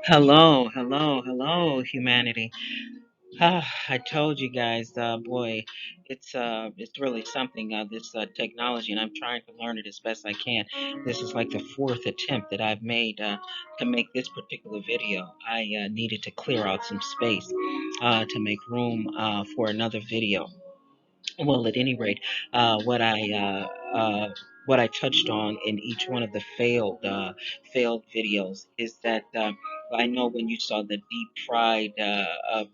Hello, hello, hello, humanity. I told you guys, boy, it's really something. This technology, and I'm trying to learn it as best I can. This is like the fourth attempt that I've made to make this particular video. I needed to clear out some space to make room for another video. Well, at any rate, what I touched on in each one of the failed videos is that I know when you saw the deep fried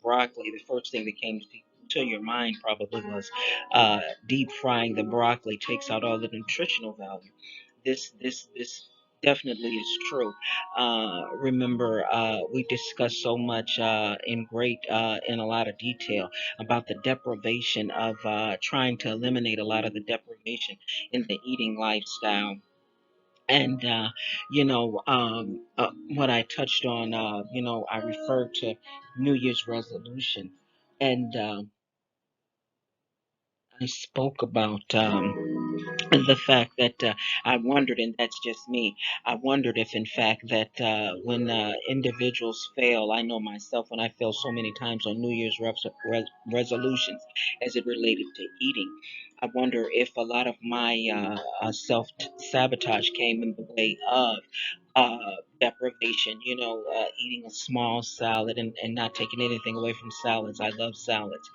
broccoli, the first thing that came to your mind probably was deep frying the broccoli takes out all the nutritional value. This definitely is true. Remember, we discussed so much in a lot of detail about the deprivation of trying to eliminate a lot of the deprivation in the eating lifestyle. And what I touched on, I referred to New Year's resolution, and I spoke about the fact that I wondered, and that's just me, I wondered if, in fact, that when individuals fail, I know myself when I fail so many times on New Year's resolutions as it related to eating, I wonder if a lot of my self sabotage came in the way of deprivation, eating a small salad and not taking anything away from salads. I love salads.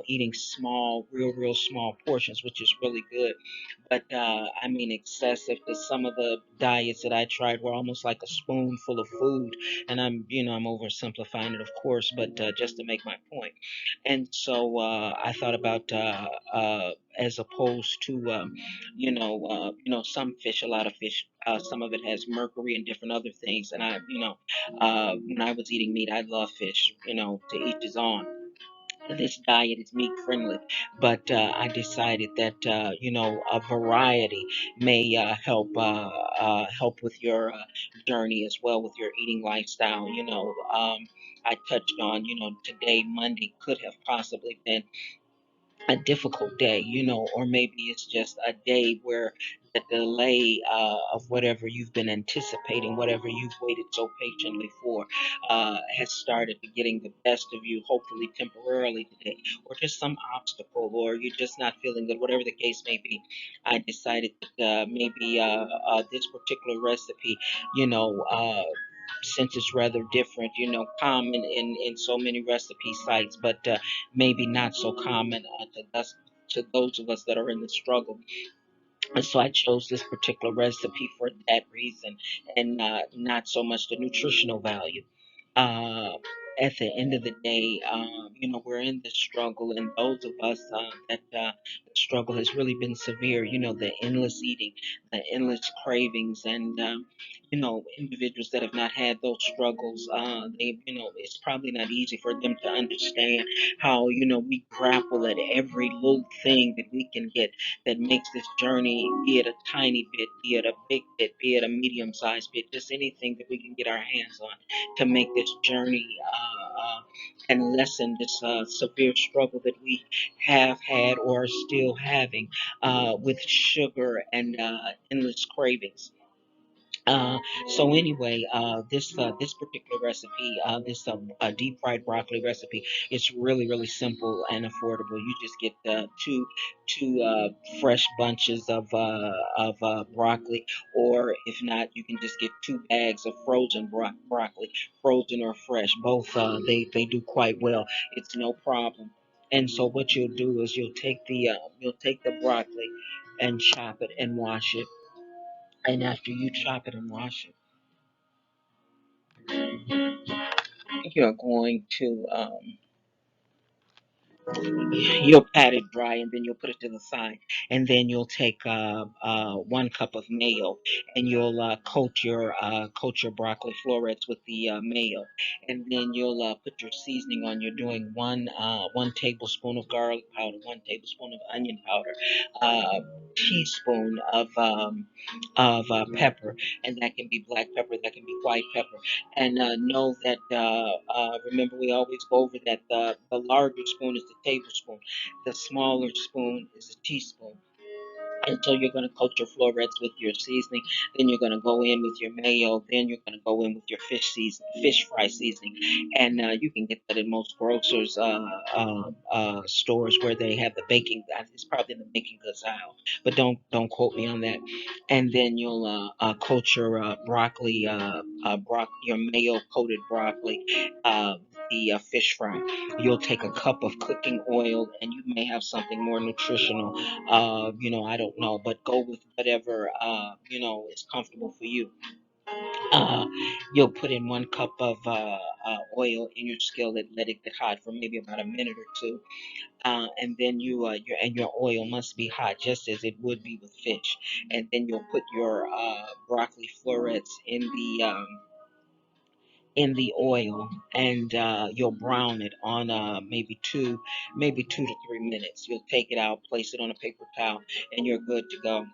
Eating small, real small portions, which is really good. But I mean, excessive, because some of the diets that I tried were almost like a spoonful of food. And I'm oversimplifying it, of course, but just to make my point. And so I thought about as opposed to some fish, a lot of fish, some of it has mercury and different other things. And when I was eating meat, I love fish. To each his own. This diet is meat friendly, but I decided that a variety may help with your journey as well with your eating lifestyle. I touched on today Monday could have possibly been a difficult day, or maybe it's just a day where the delay of whatever you've been anticipating, whatever you've waited so patiently for, has started to getting the best of you, hopefully temporarily today, or just some obstacle, or you're just not feeling good, whatever the case may be. I decided that maybe this particular recipe, you know, uh, since it's rather different, common in so many recipe sites, but maybe not so common to those of us that are in the struggle. And so I chose this particular recipe for that reason, and not so much the nutritional value. Uh, at the end of the day, we're in this struggle, and those of us that the struggle has really been severe. The endless eating, the endless cravings, and individuals that have not had those struggles, it's probably not easy for them to understand how we grapple at every little thing that we can get that makes this journey, be it a tiny bit, be it a big bit, be it a medium sized bit, just anything that we can get our hands on to make this journey and lessen this severe struggle that we have had or are still having with sugar and endless cravings. Uh, so anyway, this particular recipe, this deep fried broccoli recipe, it's really simple and affordable. You just get two fresh bunches of broccoli, or if not, you can just get 2 bags of frozen broccoli, frozen or fresh. Both they do quite well. It's no problem. And so what you'll do is you'll take the broccoli and chop it and wash it. And after you chop it and wash it, you're going to you'll pat it dry, and then you'll put it to the side, and then you'll take 1 cup of mayo, and you'll coat your broccoli florets with the mayo, and then you'll put your seasoning on. You're doing 1 tablespoon of garlic powder, 1 tablespoon of onion powder, teaspoon of pepper, and that can be black pepper, that can be white pepper. And know that, remember, we always go over that the larger spoon is the tablespoon, the smaller spoon is a teaspoon. And so you're going to coat your florets with your seasoning. Then you're going to go in with your mayo. Then you're going to go in with your fish fry seasoning. And you can get that in most grocers stores where they have the baking. It's probably in the baking goods aisle, but don't quote me on that. And then you'll coat your broccoli, your mayo coated broccoli, the fish fry. You'll take a cup of cooking oil, and you may have something more nutritional. I don't know, but go with whatever is comfortable for you. Uh, you'll put in 1 cup of oil in your skillet, let it get hot for maybe about a minute or two, and then your oil must be hot, just as it would be with fish. And then you'll put your broccoli florets in the oil, and you'll brown it on maybe 2 to 3 minutes. You'll take it out, place it on a paper towel, and you're good to go.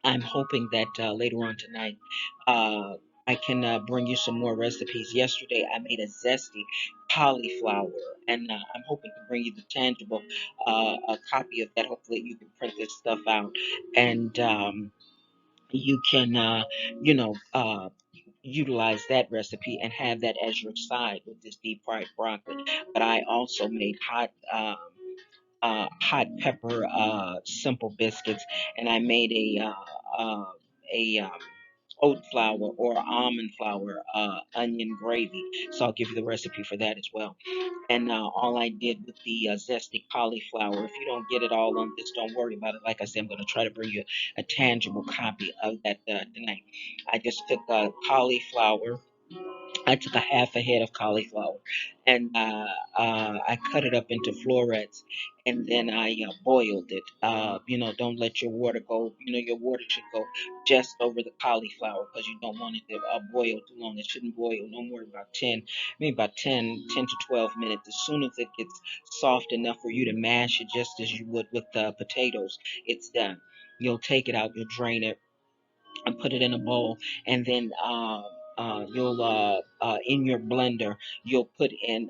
I'm hoping that later on tonight, uh, I can bring you some more recipes. Yesterday, I made a zesty cauliflower, and I'm hoping to bring you the tangible a copy of that. Hopefully, you can print this stuff out, and you can, utilize that recipe and have that as your side with this deep fried broccoli. But I also made hot pepper simple biscuits, and I made a oat flour or almond flour onion gravy. So I'll give you the recipe for that as well. And all I did with the zesty cauliflower, if you don't get it all on this, don't worry about it. Like I said, I'm going to try to bring you a tangible copy of that tonight. I just took cauliflower. I took a half a head of cauliflower, and I cut it up into florets, and then I boiled it. Don't let your water go. Your water should go just over the cauliflower, because you don't want it to boil too long. It shouldn't boil no more than about 10, maybe about 10 to 12 minutes. As soon as it gets soft enough for you to mash it, just as you would with potatoes, it's done. You'll take it out. You'll drain it and put it in a bowl, and then you'll in your blender you'll put in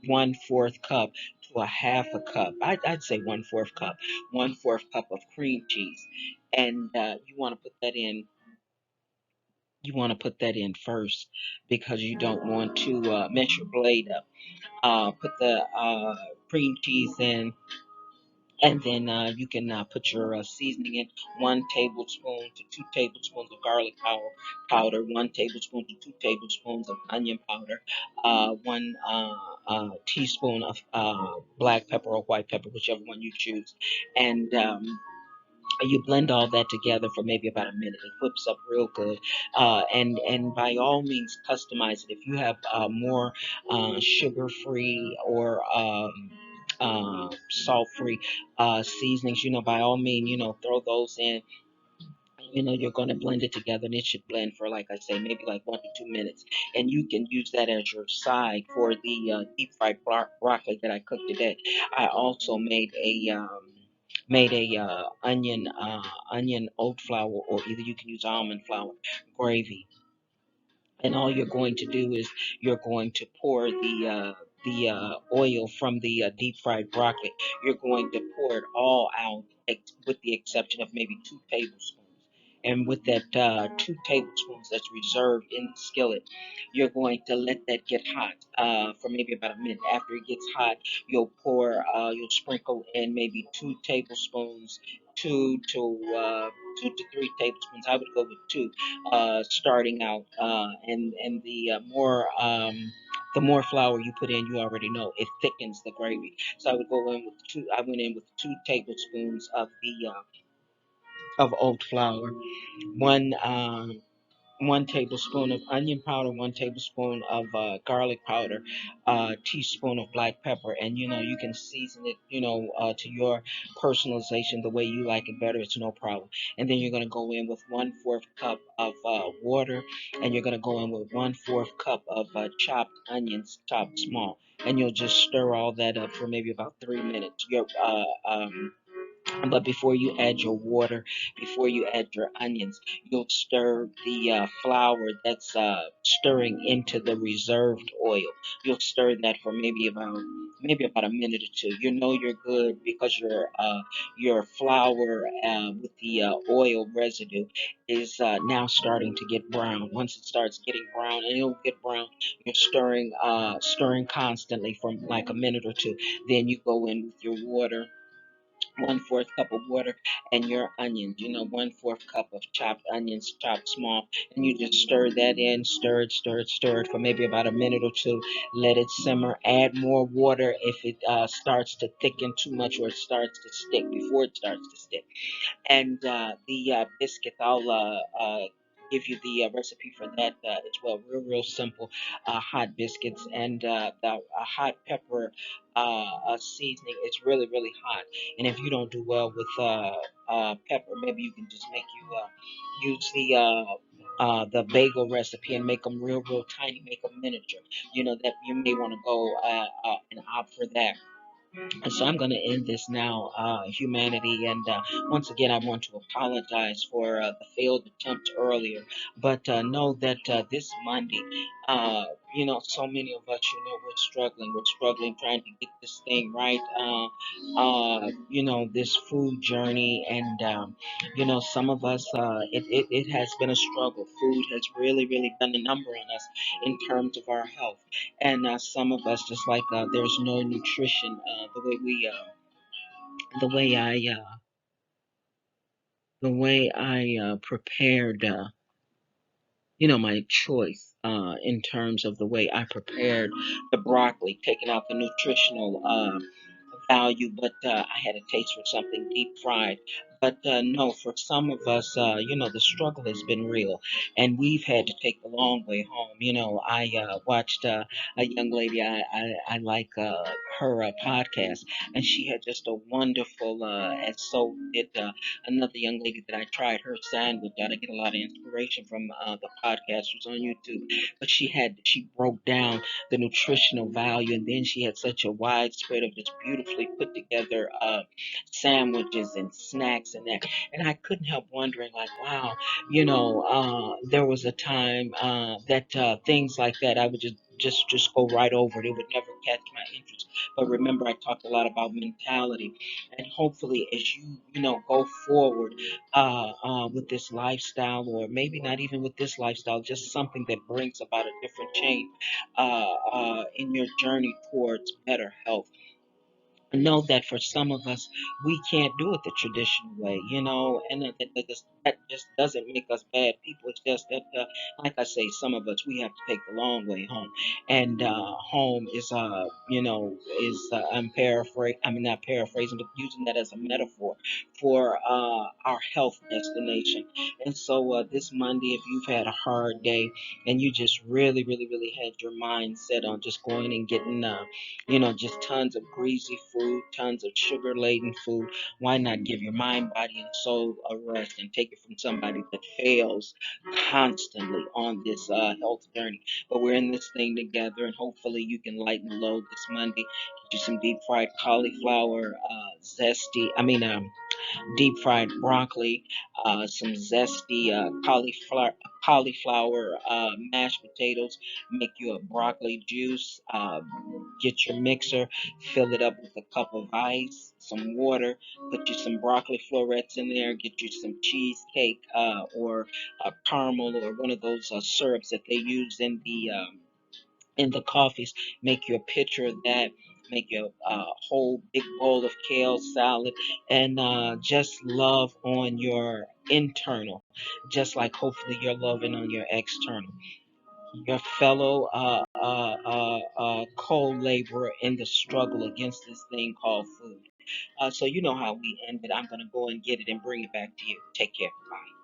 1/4 cup to a half a cup. I'd say 1/4 cup, 1/4 cup of cream cheese, and you want to put that in first, because you don't want to mess your blade up. Put the cream cheese in, and then you can put your seasoning in: 1 tablespoon to 2 tablespoons of powder, 1 tablespoon to 2 tablespoons of onion powder, 1 teaspoon of black pepper or white pepper, whichever one you choose. And you blend all that together for maybe about a minute. It whips up real good, and by all means customize it. If you have more sugar free or salt free seasonings, by all means, throw those in. You're going to blend it together, and it should blend for, like I say, maybe like 1 to 2 minutes. And you can use that as your side for the deep fried broccoli that I cooked today. I also made a onion oat flour, or either you can use almond flour gravy. And all you're going to do is you're going to pour the oil from the deep fried broccoli. You're going to pour it all out, with the exception of maybe 2 tablespoons. And with that 2 tablespoons that's reserved in the skillet, you're going to let that get hot for maybe about a minute. After it gets hot, you'll sprinkle in maybe 2 tablespoons, two to uh, 2 to 3 tablespoons. I would go with two, starting out, and the more flour you put in, you already know it thickens the gravy. So I would go in with two. I went in with 2 tablespoons of oat flour, one 1 tablespoon of onion powder, 1 tablespoon of garlic powder, teaspoon of black pepper, and you can season it, to your personalization, the way you like it better. It's no problem. And then you're gonna go in with 1/4 cup of water, and you're gonna go in with 1/4 cup of chopped onions, chopped small, and you'll just stir all that up for maybe about 3 minutes. But before you add your water, before you add your onions, you'll stir the flour that's stirring into the reserved oil. You'll stir that for maybe about a minute or two. You know you're good because your flour with the oil residue is now starting to get brown. Once it starts getting brown, and it'll get brown, you're stirring constantly for like a minute or two. Then you go in with your water, 1/4 cup of water, and your onions, 1/4 cup of chopped onions, chopped small, and you just stir that in, stir it for maybe about a minute or two. Let it simmer. Add more water if it starts to thicken too much or it starts to stick before it starts to stick. And the biscuits, I'll give you the recipe for that as well. Real simple. Hot biscuits and the hot pepper seasoning. It's really hot. And if you don't do well with pepper, maybe you can just make you use the bagel recipe and make them real tiny, make them miniature. That you may want to go and opt for that. And so I'm going to end this now, humanity. And once again, I want to apologize for the failed attempt earlier. But know that this Monday, uh, so many of us, we're struggling. We're struggling trying to get this thing right. This food journey. And, some of us, it has been a struggle. Food has really done a number on us in terms of our health. And some of us, just like there's no nutrition, the way I prepared, my choice in terms of the way I prepared the broccoli, taking out the nutritional value, but I had a taste for something deep fried. But no, for some of us, the struggle has been real, and we've had to take the long way home. I watched a young lady, I like her podcast, and she had just a wonderful, and so did another young lady that I tried her sandwich. I get a lot of inspiration from the podcasters on YouTube, but she broke down the nutritional value, and then she had such a widespread of just beautifully put together sandwiches and snacks and that. And I couldn't help wondering, like, wow, there was a time that things like that I would just go right over it. It would never catch my interest. But remember, I talked a lot about mentality, and hopefully, as go forward with this lifestyle, or maybe not even with this lifestyle, just something that brings about a different change in your journey towards better health. Know that for some of us, we can't do it the traditional way, and that just doesn't make us bad people. It's just that, like I say, some of us, we have to take the long way home, and home I'm paraphrasing, I mean, not paraphrasing, but using that as a metaphor for our health destination. And so this Monday, if you've had a hard day and you just really had your mind set on just going and getting just tons of greasy food, tons of sugar laden food. Why not give your mind, body, and soul a rest and take it from somebody that fails constantly on this health journey? But we're in this thing together, and hopefully you can lighten the load this Monday. Get you some deep fried cauliflower, deep fried broccoli, some zesty cauliflower mashed potatoes. Make you a broccoli juice. Get your mixer, fill it up with a cup of ice, some water. Put you some broccoli florets in there. Get you some cheesecake or caramel or one of those syrups that they use in the coffees. Make you a pitcher of that. Make you a whole big bowl of kale salad, and just love on your internal, just like hopefully you're loving on your external. Your fellow co-laborer in the struggle against this thing called food. So you know how we end it. I'm gonna go and get it and bring it back to you. Take care. Bye.